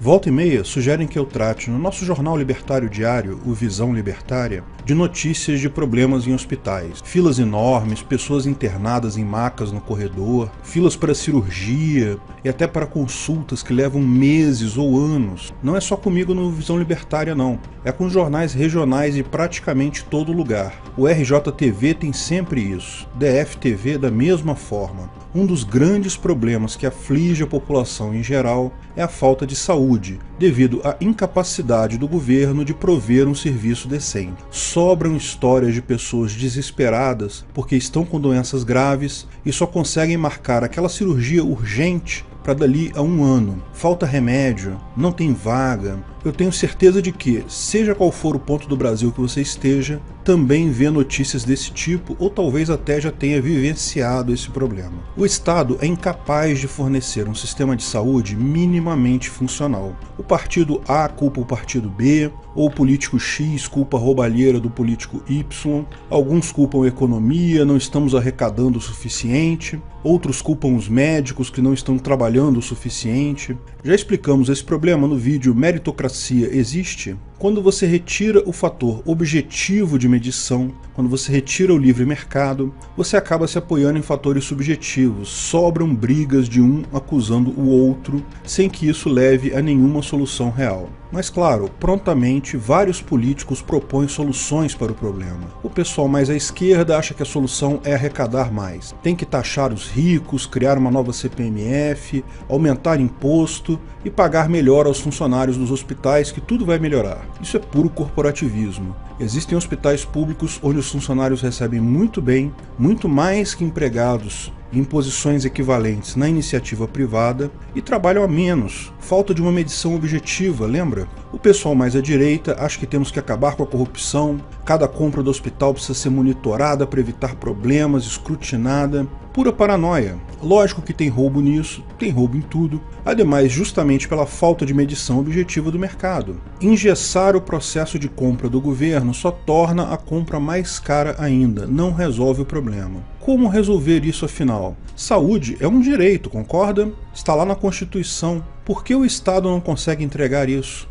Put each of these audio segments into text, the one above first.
Volta e meia sugerem que eu trate no nosso jornal libertário diário, o Visão Libertária, de notícias de problemas em hospitais. Filas enormes, pessoas internadas em macas no corredor, filas para cirurgia e até para consultas que levam meses ou anos. Não é só comigo no Visão Libertária não, é com jornais regionais de praticamente todo lugar. O RJTV tem sempre isso, DFTV da mesma forma. Um dos grandes problemas que aflige a população em geral é a falta de saúde, devido à incapacidade do governo de prover um serviço decente. Sobram histórias de pessoas desesperadas porque estão com doenças graves e só conseguem marcar aquela cirurgia urgente para dali a um ano. Falta remédio, não tem vaga. Eu tenho certeza de que, seja qual for o ponto do Brasil que você esteja, também vê notícias desse tipo ou talvez até já tenha vivenciado esse problema. O Estado é incapaz de fornecer um sistema de saúde minimamente funcional. O partido A culpa o partido B, ou o político X culpa a roubalheira do político Y, alguns culpam a economia, não estamos arrecadando o suficiente, outros culpam os médicos que não estão trabalhando o suficiente. Já explicamos esse problema no vídeo Meritocracia Existe? Quando você retira o fator objetivo de medição, quando você retira o livre mercado, você acaba se apoiando em fatores subjetivos, sobram brigas de um acusando o outro, sem que isso leve a nenhuma solução real. Mas claro, prontamente vários políticos propõem soluções para o problema. O pessoal mais à esquerda acha que a solução é arrecadar mais. Tem que taxar os ricos, criar uma nova CPMF, aumentar imposto e pagar melhor aos funcionários dos hospitais que tudo vai melhorar. Isso é puro corporativismo. Existem hospitais públicos onde os funcionários recebem muito bem, muito mais que empregados em posições equivalentes na iniciativa privada e trabalham a menos. Falta de uma medição objetiva, lembra? O pessoal mais à direita acha que temos que acabar com a corrupção, cada compra do hospital precisa ser monitorada para evitar problemas, escrutinada. Pura paranoia. Lógico que tem roubo nisso, tem roubo em tudo, ademais justamente pela falta de medição objetiva do mercado. Engessar o processo de compra do governo só torna a compra mais cara ainda, não resolve o problema. Como resolver isso afinal? Saúde é um direito, concorda? Está lá na Constituição. Por que o Estado não consegue entregar isso?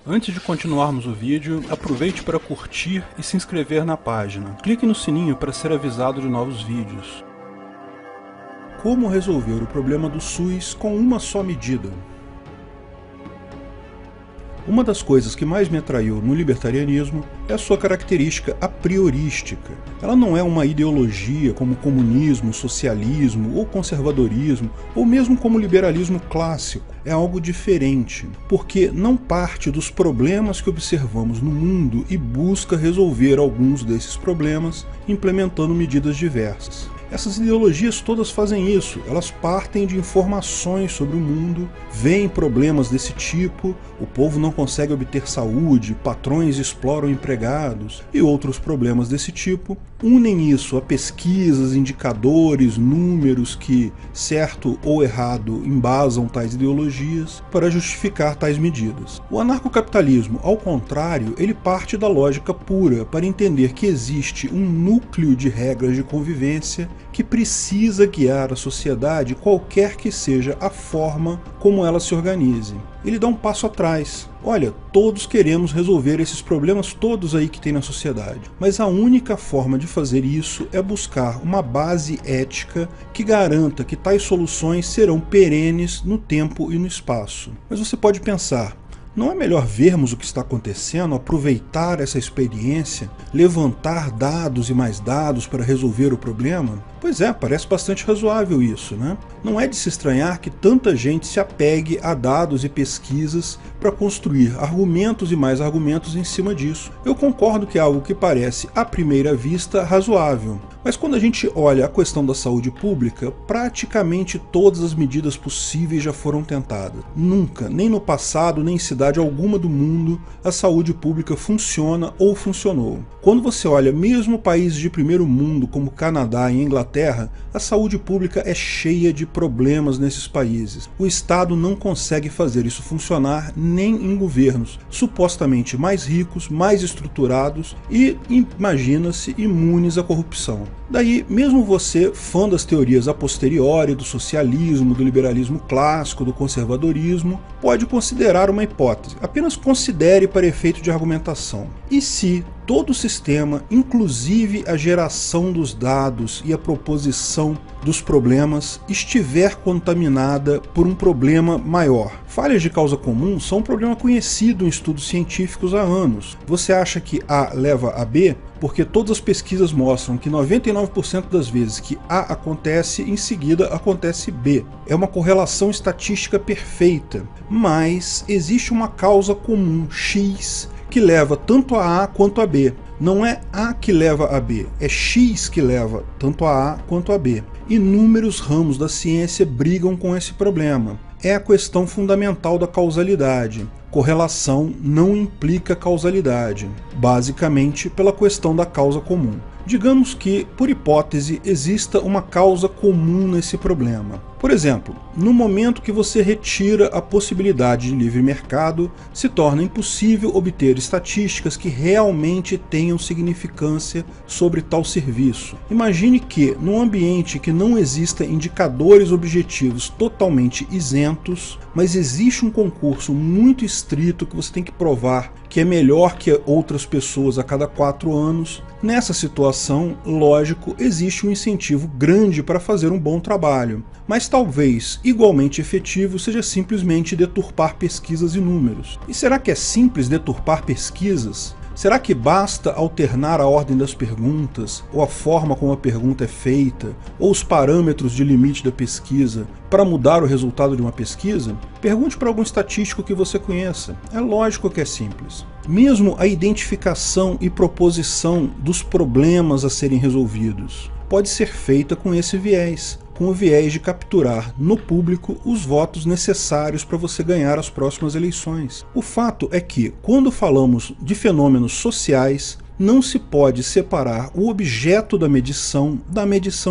Antes de continuarmos o vídeo, aproveite para curtir e se inscrever na página. Clique no sininho para ser avisado de novos vídeos. Como resolver o problema do SUS com uma só medida? Uma das coisas que mais me atraiu no libertarianismo é a sua característica a priorística. Ela não é uma ideologia como comunismo, socialismo ou conservadorismo, ou mesmo como liberalismo clássico. É algo diferente, porque não parte dos problemas que observamos no mundo e busca resolver alguns desses problemas implementando medidas diversas. Essas ideologias todas fazem isso, elas partem de informações sobre o mundo, veem problemas desse tipo, o povo não consegue obter saúde, patrões exploram empregados e outros problemas desse tipo, unem isso a pesquisas, indicadores, números que, certo ou errado, embasam tais ideologias para justificar tais medidas. O anarcocapitalismo, ao contrário, ele parte da lógica pura para entender que existe um núcleo de regras de convivência que precisa guiar a sociedade qualquer que seja a forma como ela se organize. Ele dá um passo atrás. Olha, todos queremos resolver esses problemas todos aí que tem na sociedade, mas a única forma de fazer isso é buscar uma base ética que garanta que tais soluções serão perenes no tempo e no espaço. Mas você pode pensar, não é melhor vermos o que está acontecendo, aproveitar essa experiência, levantar dados e mais dados para resolver o problema? Pois é, parece bastante razoável isso, né? Não é de se estranhar que tanta gente se apegue a dados e pesquisas para construir argumentos e mais argumentos em cima disso. Eu concordo que é algo que parece, à primeira vista, razoável. Mas quando a gente olha a questão da saúde pública, praticamente todas as medidas possíveis já foram tentadas. Nunca, nem no passado, nem em cidade alguma do mundo, a saúde pública funciona ou funcionou. Quando você olha mesmo países de primeiro mundo, como Canadá e Inglaterra, Inglaterra, a saúde pública é cheia de problemas nesses países. O Estado não consegue fazer isso funcionar nem em governos supostamente mais ricos, mais estruturados e, imagina-se, imunes à corrupção. Daí, mesmo você, fã das teorias a posteriori, do socialismo, do liberalismo clássico, do conservadorismo, pode considerar uma hipótese. Apenas considere para efeito de argumentação. E se todo o sistema, inclusive a geração dos dados e a proposição dos problemas, estiver contaminada por um problema maior? Falhas de causa comum são um problema conhecido em estudos científicos há anos. Você acha que A leva a B? Porque todas as pesquisas mostram que 99% das vezes que A acontece, em seguida acontece B. É uma correlação estatística perfeita, mas existe uma causa comum, X, que leva tanto a A quanto a B. Não é A que leva a B, é X que leva tanto a A quanto a B. Inúmeros ramos da ciência brigam com esse problema. É a questão fundamental da causalidade. Correlação não implica causalidade, basicamente pela questão da causa comum. Digamos que, por hipótese, exista uma causa comum nesse problema. Por exemplo, no momento que você retira a possibilidade de livre mercado, se torna impossível obter estatísticas que realmente tenham significância sobre tal serviço. Imagine que, num ambiente que não exista indicadores objetivos totalmente isentos, mas existe um concurso muito estrito que você tem que provar que é melhor que outras pessoas a cada 4 anos. Nessa situação, lógico, existe um incentivo grande para fazer um bom trabalho, mas talvez igualmente efetivo seja simplesmente deturpar pesquisas e números. E será que é simples deturpar pesquisas? Será que basta alternar a ordem das perguntas, ou a forma como a pergunta é feita, ou os parâmetros de limite da pesquisa, para mudar o resultado de uma pesquisa? Pergunte para algum estatístico que você conheça. É lógico que é simples. Mesmo a identificação e proposição dos problemas a serem resolvidos pode ser feita com esse viés, com o viés de capturar no público os votos necessários para você ganhar as próximas eleições. O fato é que, quando falamos de fenômenos sociais, não se pode separar o objeto da medição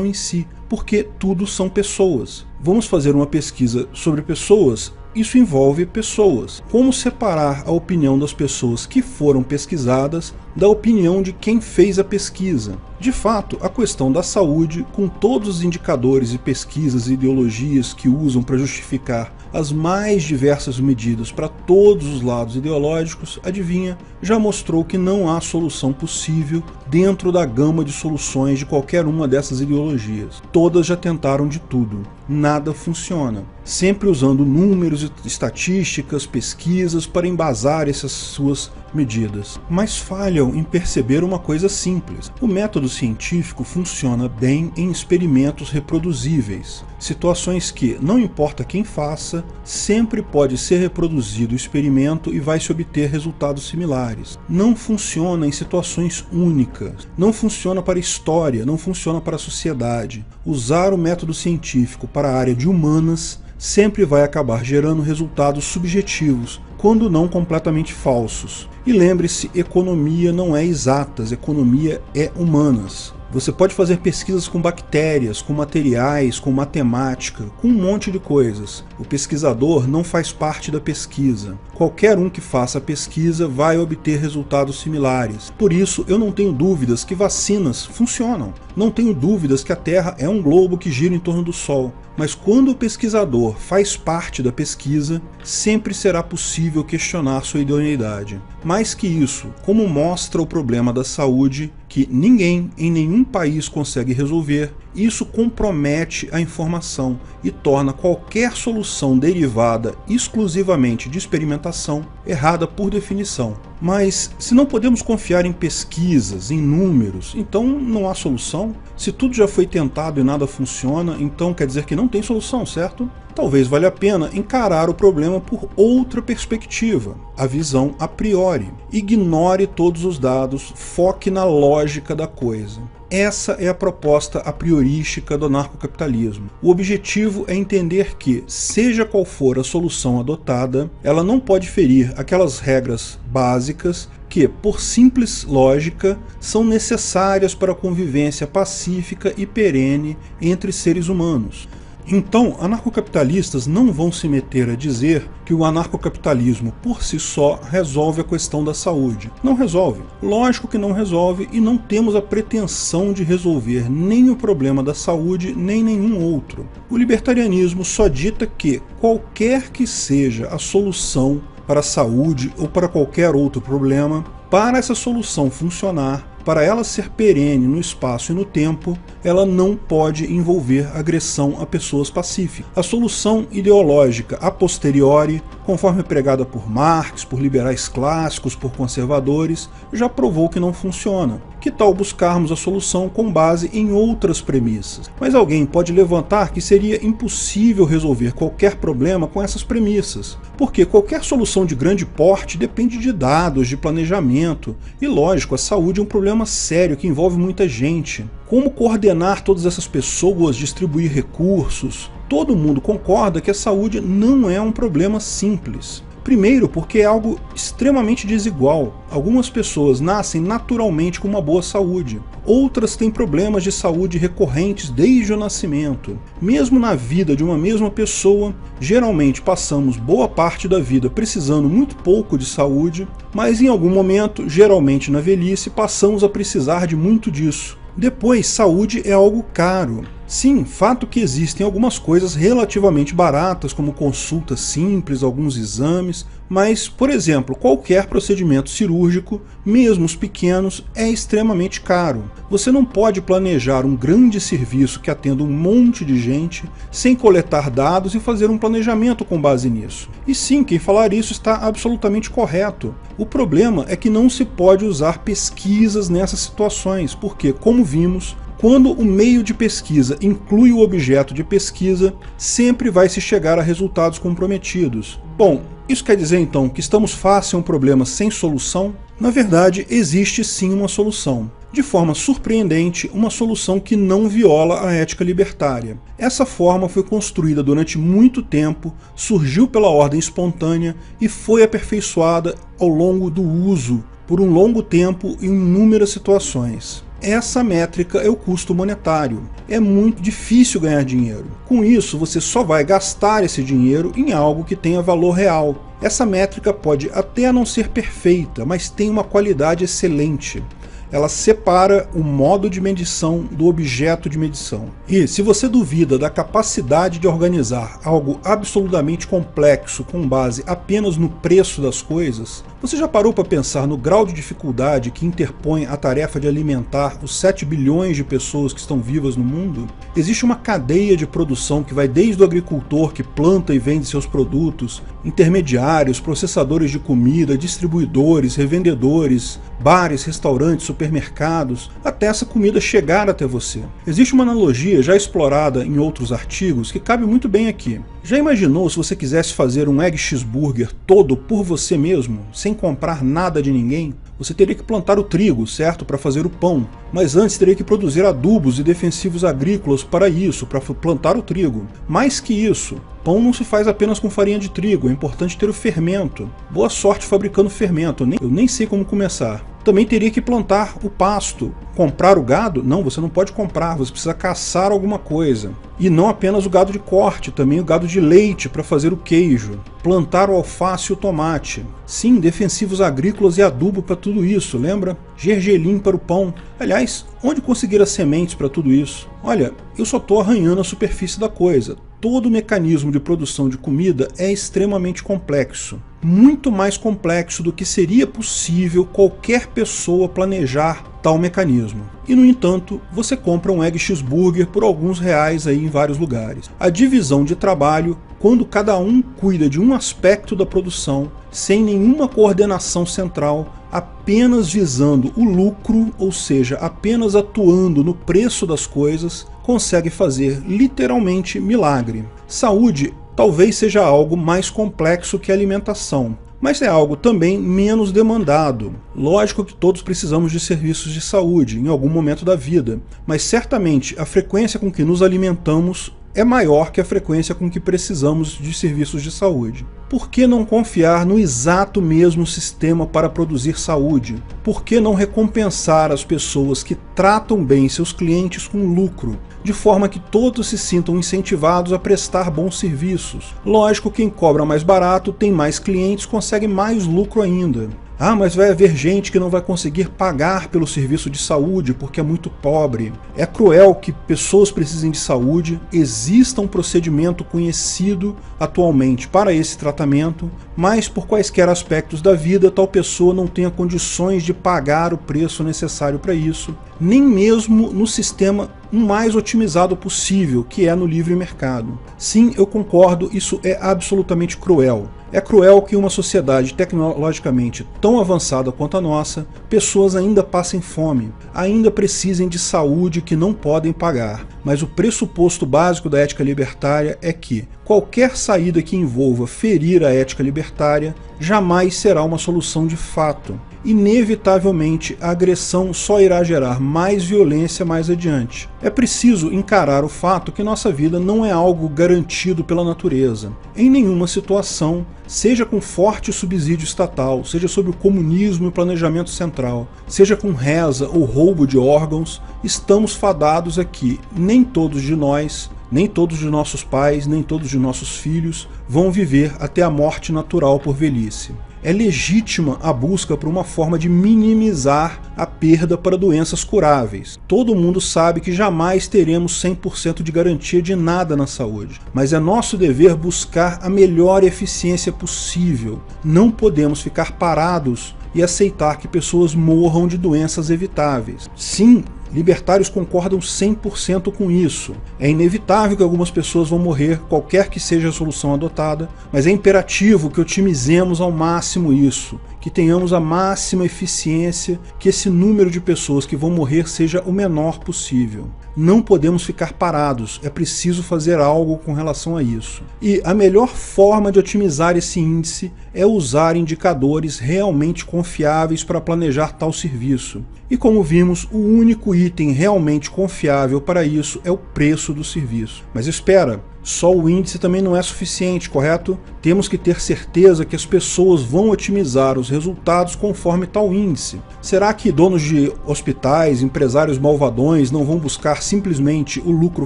em si, porque tudo são pessoas. Vamos fazer uma pesquisa sobre pessoas? Isso envolve pessoas. Como separar a opinião das pessoas que foram pesquisadas da opinião de quem fez a pesquisa? De fato, a questão da saúde, com todos os indicadores e pesquisas e ideologias que usam para justificar as mais diversas medidas para todos os lados ideológicos, adivinha, já mostrou que não há solução possível dentro da gama de soluções de qualquer uma dessas ideologias. Todas já tentaram de tudo. Nada funciona. Sempre usando números, estatísticas, pesquisas para embasar essas suas medidas. Mas falham em perceber uma coisa simples. O método científico funciona bem em experimentos reproduzíveis. Situações que, não importa quem faça, sempre pode ser reproduzido o experimento e vai se obter resultados similares. Não funciona em situações únicas. Não funciona para a história, não funciona para a sociedade. Usar o método científico para a área de humanas sempre vai acabar gerando resultados subjetivos, quando não completamente falsos. E lembre-se, economia não é exatas, economia é humanas. Você pode fazer pesquisas com bactérias, com materiais, com matemática, com um monte de coisas. O pesquisador não faz parte da pesquisa. Qualquer um que faça a pesquisa vai obter resultados similares. Por isso, eu não tenho dúvidas que vacinas funcionam. Não tenho dúvidas que a Terra é um globo que gira em torno do Sol. Mas quando o pesquisador faz parte da pesquisa, sempre será possível questionar sua idoneidade. Mais que isso, como mostra o problema da saúde, que ninguém em nenhum país consegue resolver, isso compromete a informação e torna qualquer solução derivada exclusivamente de experimentação errada por definição. Mas se não podemos confiar em pesquisas, em números, então não há solução? Se tudo já foi tentado e nada funciona, então quer dizer que não tem solução, certo? Talvez valha a pena encarar o problema por outra perspectiva, a visão a priori. Ignore todos os dados, foque na lógica da coisa. Essa é a proposta a priorística do anarcocapitalismo. O objetivo é entender que, seja qual for a solução adotada, ela não pode ferir aquelas regras básicas que, por simples lógica, são necessárias para a convivência pacífica e perene entre seres humanos. Então, anarcocapitalistas não vão se meter a dizer que o anarcocapitalismo por si só resolve a questão da saúde. Não resolve. Lógico que não resolve, e não temos a pretensão de resolver nem o problema da saúde, nem nenhum outro. O libertarianismo só dita que, qualquer que seja a solução para a saúde ou para qualquer outro problema, para essa solução funcionar, para ela ser perene no espaço e no tempo, ela não pode envolver agressão a pessoas pacíficas. A solução ideológica a posteriori, conforme pregada por Marx, por liberais clássicos, por conservadores, já provou que não funciona. Que tal buscarmos a solução com base em outras premissas? Mas alguém pode levantar que seria impossível resolver qualquer problema com essas premissas, porque qualquer solução de grande porte depende de dados, de planejamento, e lógico, a saúde é um problema sério que envolve muita gente. Como coordenar todas essas pessoas, distribuir recursos? Todo mundo concorda que a saúde não é um problema simples. Primeiro, porque é algo extremamente desigual. Algumas pessoas nascem naturalmente com uma boa saúde. Outras têm problemas de saúde recorrentes desde o nascimento. Mesmo na vida de uma mesma pessoa, geralmente passamos boa parte da vida precisando muito pouco de saúde, mas em algum momento, geralmente na velhice, passamos a precisar de muito disso. Depois, saúde é algo caro. Sim, fato que existem algumas coisas relativamente baratas, como consultas simples, alguns exames, mas, por exemplo, qualquer procedimento cirúrgico, mesmo os pequenos, é extremamente caro. Você não pode planejar um grande serviço que atenda um monte de gente sem coletar dados e fazer um planejamento com base nisso. E sim, quem falar isso está absolutamente correto. O problema é que não se pode usar pesquisas nessas situações, porque, como vimos, quando o meio de pesquisa inclui o objeto de pesquisa, sempre vai se chegar a resultados comprometidos. Bom, isso quer dizer então que estamos face a um problema sem solução? Na verdade, existe sim uma solução. De forma surpreendente, uma solução que não viola a ética libertária. Essa forma foi construída durante muito tempo, surgiu pela ordem espontânea e foi aperfeiçoada ao longo do uso, por um longo tempo e em inúmeras situações. Essa métrica é o custo monetário. É muito difícil ganhar dinheiro. Com isso, você só vai gastar esse dinheiro em algo que tenha valor real. Essa métrica pode até não ser perfeita, mas tem uma qualidade excelente. Ela separa o modo de medição do objeto de medição. E se você duvida da capacidade de organizar algo absolutamente complexo com base apenas no preço das coisas, você já parou para pensar no grau de dificuldade que interpõe a tarefa de alimentar os 7 bilhões de pessoas que estão vivas no mundo? Existe uma cadeia de produção que vai desde o agricultor que planta e vende seus produtos, intermediários, processadores de comida, distribuidores, revendedores, bares, restaurantes, supermercados, até essa comida chegar até você. Existe uma analogia já explorada em outros artigos que cabe muito bem aqui. Já imaginou se você quisesse fazer um egg cheeseburger todo por você mesmo, sem comprar nada de ninguém? Você teria que plantar o trigo, certo? Para fazer o pão. Mas antes teria que produzir adubos e defensivos agrícolas para isso, para plantar o trigo. Mais que isso, pão não se faz apenas com farinha de trigo, é importante ter o fermento. Boa sorte fabricando fermento, eu nem sei como começar. Também teria que plantar o pasto. Comprar o gado? Não, você não pode comprar, você precisa caçar alguma coisa. E não apenas o gado de corte, também o gado de leite para fazer o queijo. Plantar o alface e o tomate. Sim, defensivos agrícolas e adubo para tudo isso, lembra? Gergelim para o pão. Aliás, onde conseguir as sementes para tudo isso? Olha, eu só estou arranhando a superfície da coisa. Todo o mecanismo de produção de comida é extremamente complexo. Muito mais complexo do que seria possível qualquer pessoa planejar tal mecanismo. E no entanto, você compra um egg cheeseburger por alguns reais aí em vários lugares. A divisão de trabalho, quando cada um cuida de um aspecto da produção, sem nenhuma coordenação central, apenas visando o lucro, ou seja, apenas atuando no preço das coisas, consegue fazer literalmente milagre. Saúde talvez seja algo mais complexo que alimentação, mas é algo também menos demandado. Lógico que todos precisamos de serviços de saúde em algum momento da vida, mas certamente a frequência com que nos alimentamos é maior que a frequência com que precisamos de serviços de saúde. Por que não confiar no exato mesmo sistema para produzir saúde? Por que não recompensar as pessoas que tratam bem seus clientes com lucro, de forma que todos se sintam incentivados a prestar bons serviços? Lógico, quem cobra mais barato tem mais clientes, consegue mais lucro ainda. Ah, mas vai haver gente que não vai conseguir pagar pelo serviço de saúde porque é muito pobre. É cruel que pessoas precisem de saúde, exista um procedimento conhecido atualmente para esse tratamento, mas por quaisquer aspectos da vida tal pessoa não tenha condições de pagar o preço necessário para isso, nem mesmo no sistema mais otimizado possível, que é no livre mercado. Sim, eu concordo, isso é absolutamente cruel. É cruel que em uma sociedade tecnologicamente tão avançada quanto a nossa, pessoas ainda passem fome, ainda precisem de saúde que não podem pagar. Mas o pressuposto básico da ética libertária é que qualquer saída que envolva ferir a ética libertária jamais será uma solução de fato. Inevitavelmente, a agressão só irá gerar mais violência mais adiante. É preciso encarar o fato que nossa vida não é algo garantido pela natureza. Em nenhuma situação, seja com forte subsídio estatal, seja sob o comunismo e planejamento central, seja com reza ou roubo de órgãos, estamos fadados aqui. Nem todos de nós, nem todos de nossos pais, nem todos de nossos filhos vão viver até a morte natural por velhice. É legítima a busca por uma forma de minimizar a perda para doenças curáveis. Todo mundo sabe que jamais teremos 100% de garantia de nada na saúde, mas é nosso dever buscar a melhor eficiência possível. Não podemos ficar parados e aceitar que pessoas morram de doenças evitáveis. Sim, libertários concordam 100% com isso. É inevitável que algumas pessoas vão morrer, qualquer que seja a solução adotada, mas é imperativo que otimizemos ao máximo isso, que tenhamos a máxima eficiência, que esse número de pessoas que vão morrer seja o menor possível. Não podemos ficar parados, é preciso fazer algo com relação a isso. E a melhor forma de otimizar esse índice é usar indicadores realmente confiáveis para planejar tal serviço. E como vimos, o único item realmente confiável para isso é o preço do serviço. Mas espera, só o índice também não é suficiente, correto? Temos que ter certeza que as pessoas vão otimizar os resultados conforme tal índice. Será que donos de hospitais, empresários malvadões não vão buscar simplesmente o lucro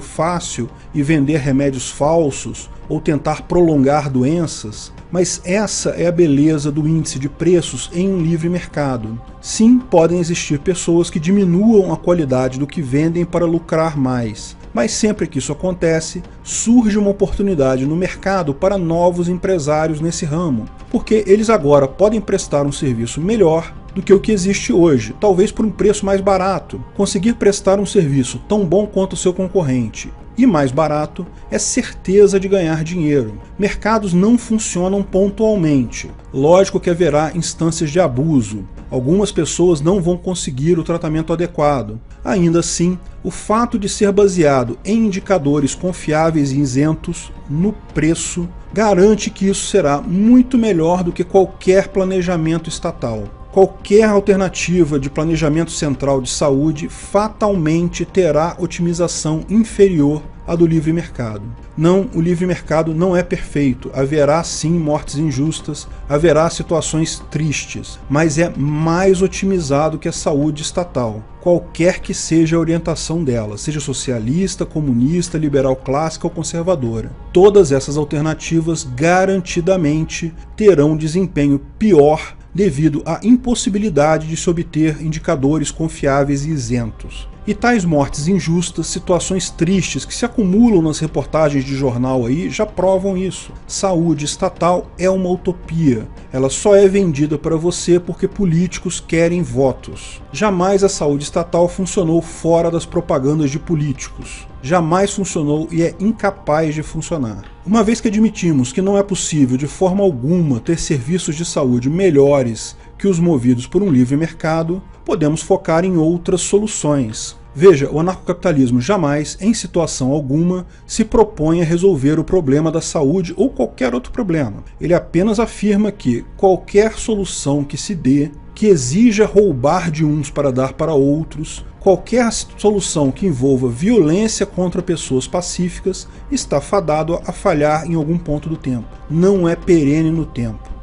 fácil e vender remédios falsos ou tentar prolongar doenças? Mas essa é a beleza do índice de preços em um livre mercado. Sim, podem existir pessoas que diminuam a qualidade do que vendem para lucrar mais. Mas sempre que isso acontece, surge uma oportunidade no mercado para novos empresários nesse ramo, porque eles agora podem prestar um serviço melhor do que o que existe hoje, talvez por um preço mais barato. Conseguir prestar um serviço tão bom quanto o seu concorrente e mais barato é certeza de ganhar dinheiro. Mercados não funcionam pontualmente. Lógico que haverá instâncias de abuso. Algumas pessoas não vão conseguir o tratamento adequado. Ainda assim, o fato de ser baseado em indicadores confiáveis e isentos no preço garante que isso será muito melhor do que qualquer planejamento estatal. Qualquer alternativa de planejamento central de saúde fatalmente terá otimização inferior à do livre mercado. Não, o livre mercado não é perfeito, haverá sim mortes injustas, haverá situações tristes, mas é mais otimizado que a saúde estatal, qualquer que seja a orientação dela, seja socialista, comunista, liberal clássica ou conservadora. Todas essas alternativas garantidamente terão desempenho pior devido à impossibilidade de se obter indicadores confiáveis e isentos. E tais mortes injustas, situações tristes que se acumulam nas reportagens de jornal aí, já provam isso. Saúde estatal é uma utopia. Ela só é vendida para você porque políticos querem votos. Jamais a saúde estatal funcionou fora das propagandas de políticos. Jamais funcionou e é incapaz de funcionar. Uma vez que admitimos que não é possível de forma alguma ter serviços de saúde melhores que os movidos por um livre mercado, podemos focar em outras soluções. Veja, o anarcocapitalismo jamais, em situação alguma, se propõe a resolver o problema da saúde ou qualquer outro problema. Ele apenas afirma que qualquer solução que se dê, que exija roubar de uns para dar para outros, qualquer solução que envolva violência contra pessoas pacíficas, está fadado a falhar em algum ponto do tempo. Não é perene no tempo.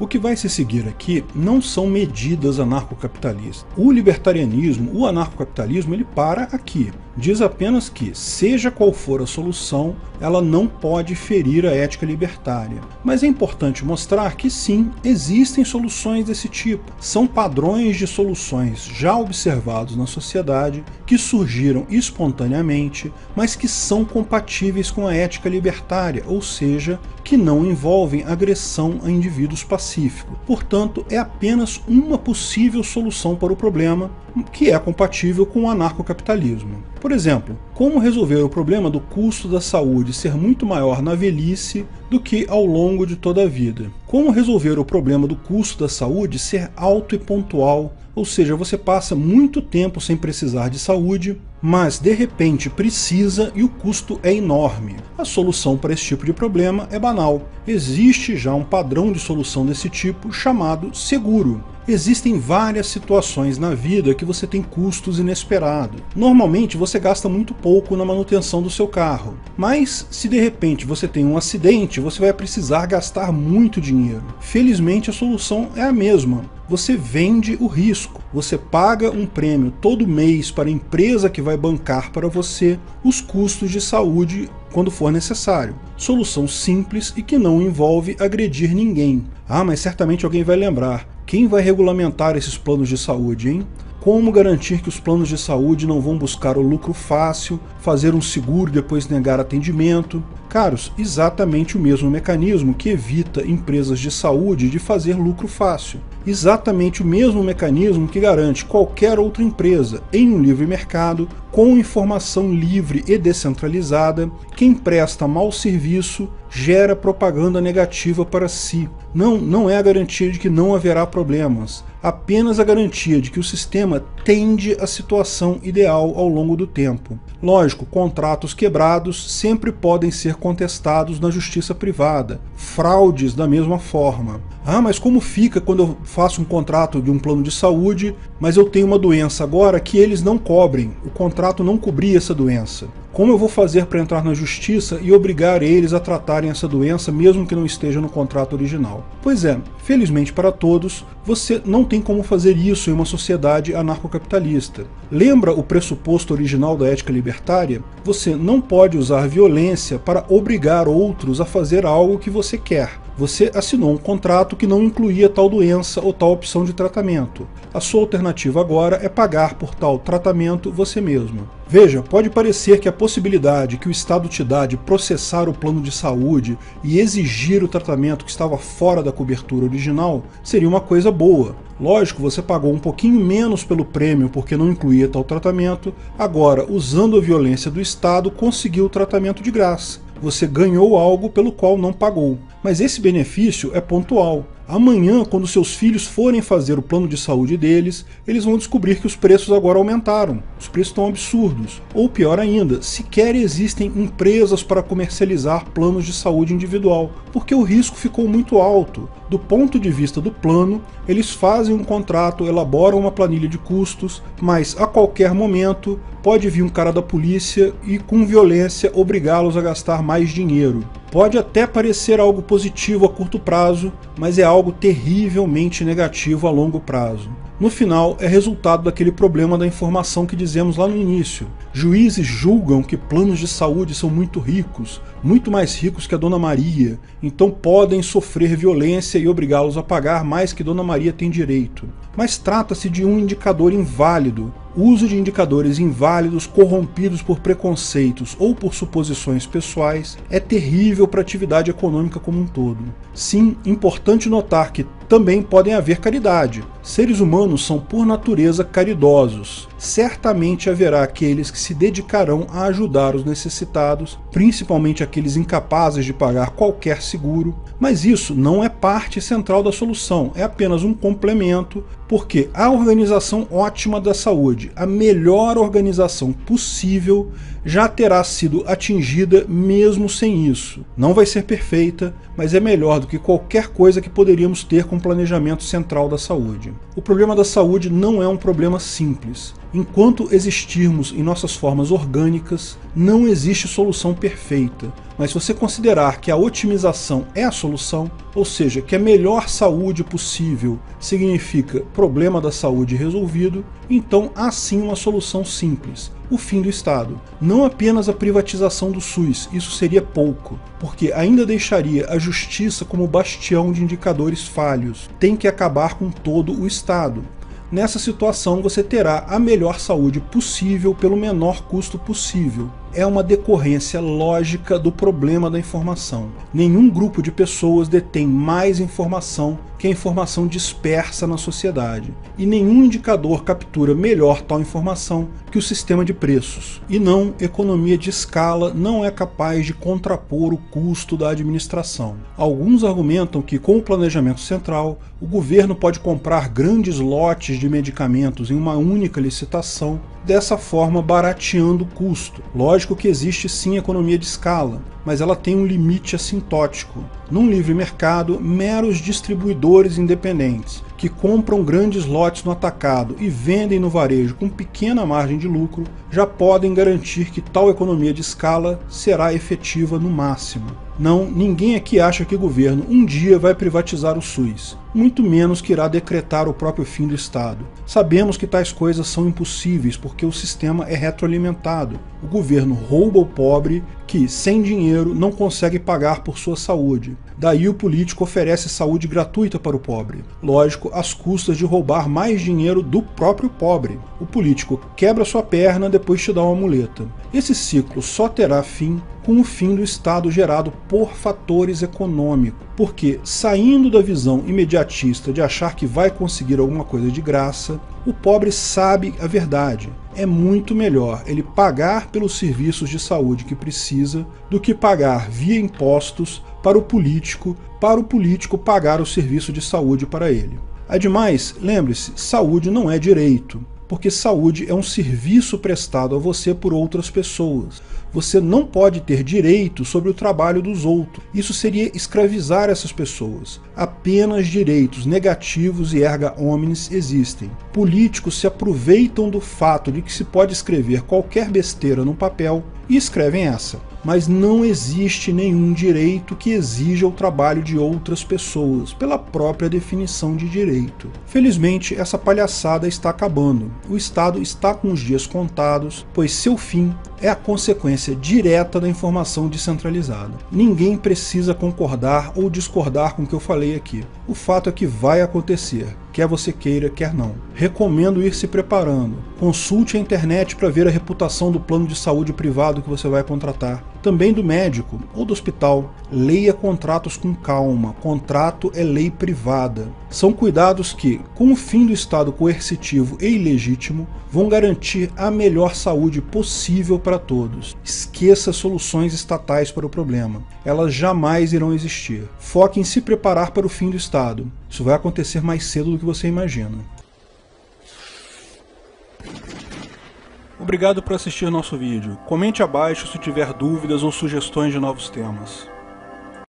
O que vai se seguir aqui não são medidas anarcocapitalistas. O libertarianismo, o anarcocapitalismo, ele para aqui. Diz apenas que, seja qual for a solução, ela não pode ferir a ética libertária. Mas é importante mostrar que sim, existem soluções desse tipo. São padrões de soluções já observados na sociedade, que surgiram espontaneamente, mas que são compatíveis com a ética libertária, ou seja, que não envolvem agressão a indivíduos pacíficos. Portanto, é apenas uma possível solução para o problema, que é compatível com o anarcocapitalismo. Por exemplo, como resolver o problema do custo da saúde ser muito maior na velhice do que ao longo de toda a vida? Como resolver o problema do custo da saúde ser alto e pontual, ou seja, você passa muito tempo sem precisar de saúde, mas de repente precisa e o custo é enorme? A solução para esse tipo de problema é banal. Existe já um padrão de solução desse tipo chamado seguro. Existem várias situações na vida que você tem custos inesperados. Normalmente você gasta muito pouco na manutenção do seu carro, mas se de repente você tem um acidente, você vai precisar gastar muito dinheiro. Felizmente a solução é a mesma. Você vende o risco, você paga um prêmio todo mês para a empresa que vai bancar para você os custos de saúde quando for necessário. Solução simples e que não envolve agredir ninguém. Ah, mas certamente alguém vai lembrar. Quem vai regulamentar esses planos de saúde, hein? Como garantir que os planos de saúde não vão buscar o lucro fácil, fazer um seguro e depois negar atendimento? Caros, exatamente o mesmo mecanismo que evita empresas de saúde de fazer lucro fácil. Exatamente o mesmo mecanismo que garante qualquer outra empresa em um livre mercado, com informação livre e descentralizada. Quem presta mau serviço gera propaganda negativa para si. Não é a garantia de que não haverá problemas, apenas a garantia de que o sistema tende à situação ideal ao longo do tempo. Lógico, contratos quebrados sempre podem ser contestados na justiça privada, fraudes da mesma forma. Ah, mas como fica quando eu faço um contrato de um plano de saúde, mas eu tenho uma doença agora que eles não cobrem, o contrato não cobria essa doença? Como eu vou fazer para entrar na justiça e obrigar eles a tratarem essa doença mesmo que não esteja no contrato original? Pois é, felizmente para todos, você não tem como fazer isso em uma sociedade anarcocapitalista. Lembra o pressuposto original da ética libertária? Você não pode usar violência para obrigar outros a fazer algo que você quer. Você assinou um contrato que não incluía tal doença ou tal opção de tratamento. A sua alternativa agora é pagar por tal tratamento você mesmo. Veja, pode parecer que a possibilidade que o Estado te dá de processar o plano de saúde e exigir o tratamento que estava fora da cobertura original seria uma coisa boa. Lógico, você pagou um pouquinho menos pelo prêmio porque não incluía tal tratamento, agora, usando a violência do Estado, conseguiu o tratamento de graça. Você ganhou algo pelo qual não pagou. Mas esse benefício é pontual. Amanhã, quando seus filhos forem fazer o plano de saúde deles, eles vão descobrir que os preços agora aumentaram. Os preços estão absurdos. Ou pior ainda, sequer existem empresas para comercializar planos de saúde individual, porque o risco ficou muito alto. Do ponto de vista do plano, eles fazem um contrato, elaboram uma planilha de custos, mas a qualquer momento pode vir um cara da polícia e com violência obrigá-los a gastar mais dinheiro. Pode até parecer algo positivo a curto prazo, mas é algo terrivelmente negativo a longo prazo. No final, é resultado daquele problema da informação que dizemos lá no início. Juízes julgam que planos de saúde são muito ricos, muito mais ricos que a Dona Maria, então podem sofrer violência e obrigá-los a pagar mais que Dona Maria tem direito. Mas trata-se de um indicador inválido. O uso de indicadores inválidos corrompidos por preconceitos ou por suposições pessoais é terrível para a atividade econômica como um todo. Sim, importante notar que também podem haver caridade. Seres humanos são por natureza caridosos. Certamente haverá aqueles que se dedicarão a ajudar os necessitados, principalmente aqueles incapazes de pagar qualquer seguro, mas isso não é parte central da solução, é apenas um complemento, porque a organização ótima da saúde, a melhor organização possível, já terá sido atingida mesmo sem isso. Não vai ser perfeita, mas é melhor do que qualquer coisa que poderíamos ter com o planejamento central da saúde. O problema da saúde não é um problema simples. Enquanto existirmos em nossas formas orgânicas, não existe solução perfeita. Mas se você considerar que a otimização é a solução, ou seja, que a melhor saúde possível significa problema da saúde resolvido, então há sim uma solução simples: o fim do Estado. Não apenas a privatização do SUS, isso seria pouco, porque ainda deixaria a justiça como bastião de indicadores falhos. Tem que acabar com todo o Estado. Nessa situação você terá a melhor saúde possível pelo menor custo possível. É uma decorrência lógica do problema da informação. Nenhum grupo de pessoas detém mais informação que a informação dispersa na sociedade. E nenhum indicador captura melhor tal informação que o sistema de preços. E não, economia de escala não é capaz de contrapor o custo da administração. Alguns argumentam que com o planejamento central, o governo pode comprar grandes lotes de medicamentos em uma única licitação, dessa forma barateando o custo. Lógico que existe sim economia de escala, mas ela tem um limite assintótico. Num livre mercado, meros distribuidores independentes, que compram grandes lotes no atacado e vendem no varejo com pequena margem de lucro, já podem garantir que tal economia de escala será efetiva no máximo. Não, ninguém aqui acha que o governo um dia vai privatizar o SUS, muito menos que irá decretar o próprio fim do Estado. Sabemos que tais coisas são impossíveis porque o sistema é retroalimentado. O governo rouba o pobre que, sem dinheiro, não consegue pagar por sua saúde. Daí o político oferece saúde gratuita para o pobre. Lógico, às custas de roubar mais dinheiro do próprio pobre. O político quebra sua perna, depois te dá uma muleta. Esse ciclo só terá fim com o fim do Estado gerado por fatores econômicos. Porque, saindo da visão imediatista de achar que vai conseguir alguma coisa de graça, o pobre sabe a verdade. É muito melhor ele pagar pelos serviços de saúde que precisa do que pagar via impostos para o político pagar o serviço de saúde para ele. Ademais, lembre-se, saúde não é direito, porque saúde é um serviço prestado a você por outras pessoas. Você não pode ter direito sobre o trabalho dos outros. Isso seria escravizar essas pessoas. Apenas direitos negativos e erga omnes existem. Políticos se aproveitam do fato de que se pode escrever qualquer besteira no papel e escrevem essa. Mas não existe nenhum direito que exija o trabalho de outras pessoas, pela própria definição de direito. Felizmente, essa palhaçada está acabando. O Estado está com os dias contados, pois seu fim é a consequência direta da informação descentralizada. Ninguém precisa concordar ou discordar com o que eu falei aqui. O fato é que vai acontecer, quer você queira, quer não. Recomendo ir se preparando. Consulte a internet para ver a reputação do plano de saúde privado que você vai contratar. Também do médico ou do hospital. Leia contratos com calma. Contrato é lei privada. São cuidados que, com o fim do Estado coercitivo e ilegítimo, vão garantir a melhor saúde possível para todos. Esqueça soluções estatais para o problema. Elas jamais irão existir. Foque em se preparar para o fim do Estado. Isso vai acontecer mais cedo do que você imagina. Obrigado por assistir nosso vídeo. Comente abaixo se tiver dúvidas ou sugestões de novos temas.